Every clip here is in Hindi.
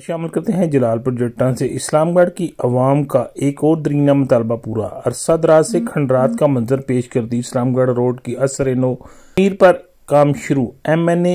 शामिल करते हैं जलालपुर जट्टा से। इस्लामगढ़ की अवाम का एक और दरीना मुतालबा पूरा। अरसा दराज से खंडरात का मंजर पेश कर दी। इस्लामगढ़ रोड की असर-ए-नौ मशीर पर काम शुरू। MNA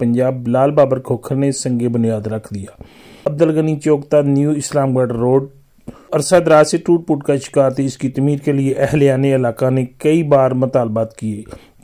पंजाब बलाल बाबर खोखर ने संगे बुनियाद रख दिया। अब्दुल गनी चौकता न्यू इस्लामगढ़ रोड अरसा दराज से टूट फूट का शिकार थी। इसकी तमीर के लिए अहलियाने इलाका ने कई बार मुतालबात किए,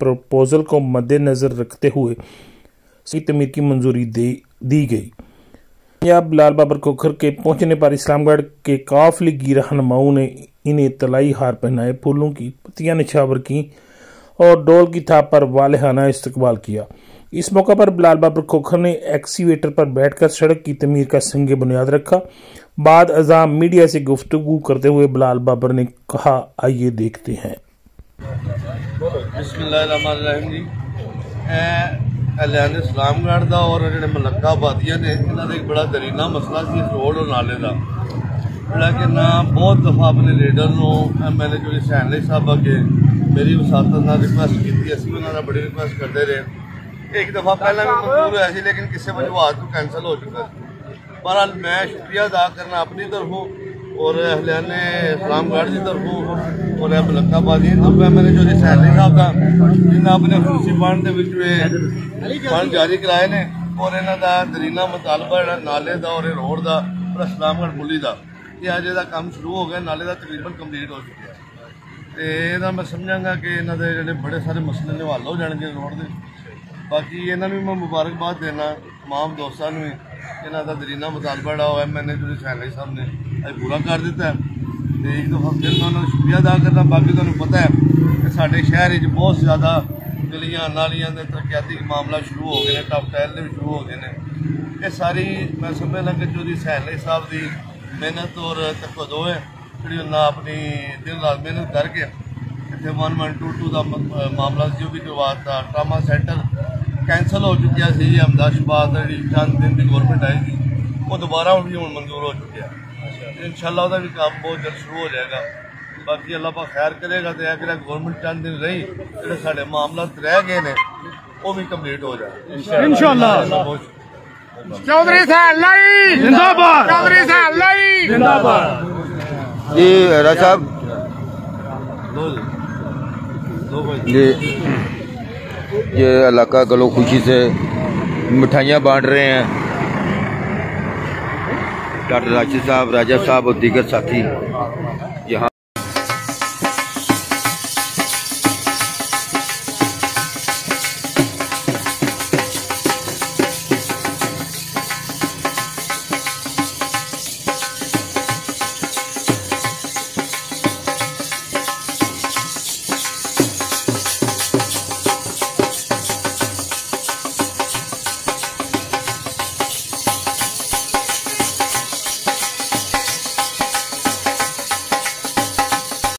प्रपोजल को मद्देनजर रखते हुए इसकी तमीर की मंजूरी दी गई। पंजाब बलाल बाबर खोखर के पहुंचने पर इस्लामगढ़ के काफिले रहनुमाओं ने इन्हें तलाई हार पहनाए, फूलों की पत्तियां निछावर की और डोल की थाप पर वालेहाना इस्तकबाल किया। इस मौका पर बलाल बाबर खोखर ने एक्सीवेटर पर बैठकर सड़क की तमीर का संगे बुनियाद रखा। बाद अज़ाम मीडिया से गुफ्तगू करते हुए बलाल बाबर ने कहा, आइए देखते हैं। बिस्मिल्लाहिर्रहमानिर्रहीम जी, एलान इस्लामगढ़ दा और जिहड़े मलक्का आबादियां ने इन्हां दा एक बड़ा दरीना मसला सी रोड और नाले दा, जिहड़ा कि ना बहुत दफा अपने लीडर नूं MLA जो चैनल साहब अगे मेरी वसातत नाल रिक्वेस्ट की, असीं उन्हां दा बड़ी रिक्वेस्ट करते रहे। एक दफ़ा पहले भी मंजूर हुआ सी लेकिन किसी वजूहत तो कैंसल हो चुका है। बहरहाल मैं शुक्रिया अदा करना अपनी तरफों और अहलियाने इस्लामगढ़ की तरफों और मलक्का आबादी मैंने जो चैनल साहब का जिन्हें अपने खसूसी फंड के फंड जारी कराए ने और इन्हों का दरीना मुतालबा जो नाले का और रोड का और इस्लामगढ़ पुली का ये अजे का काम शुरू हो गया। नाले का तकरीबन कंप्लीट हो चुका है तो मैं समझागा कि इन्हों के जो बड़े सारे मसले ने हल हो जाएंगे रोड के। बाकी इन्हों भी मैं मुबारकबाद देना तमाम दोस्तों भी इन्हों का दरीना मुतालबा जो MNA जो चैनल साहब ने अभी पूरा कर दिता है। तो एक दफ़ा फिर मैं उन्होंने शुक्रिया अदा करना। बाकी तुहानू पता है कि साढ़े शहर बहुत ज़्यादा गलियां नालियां के तरक्याती मामला शुरू हो गए हैं, टॉप टाइल भी शुरू हो गए हैं। ये सारी मैं समझना कि जो चैनल साहब की मेहनत और तकदो है जी उन्हें अपनी दिन रात मेहनत करके इतने 1122 का मामला जो भी करवाता ट्रामा सेंटर कैंसल हो चुकिया सी। अहमदाबाद जी चंद दिन की गवर्नमेंट आई थी वो दोबारा भी हूँ मंजूर हो चुकिया। इंशाल्लाह उसका भी काम बहुत जल्द शुरू हो जाएगा। बाकी अल्लाह पाक खैर करेगा तो अगर गवर्नमेंट चंद दिन रही जो साढ़े मामला रह गए हैं वो भी कंप्लीट हो जाए इंशाल्लाह। चौधरी साहब जिंदाबाद, चौधरी साहब जिंदाबाद। जी राजा साहब ये इलाका के लोग खुशी से मिठाइयाँ बांट रहे हैं। डॉक्टर राशिद साहब, राजा साहब और दीगर साथी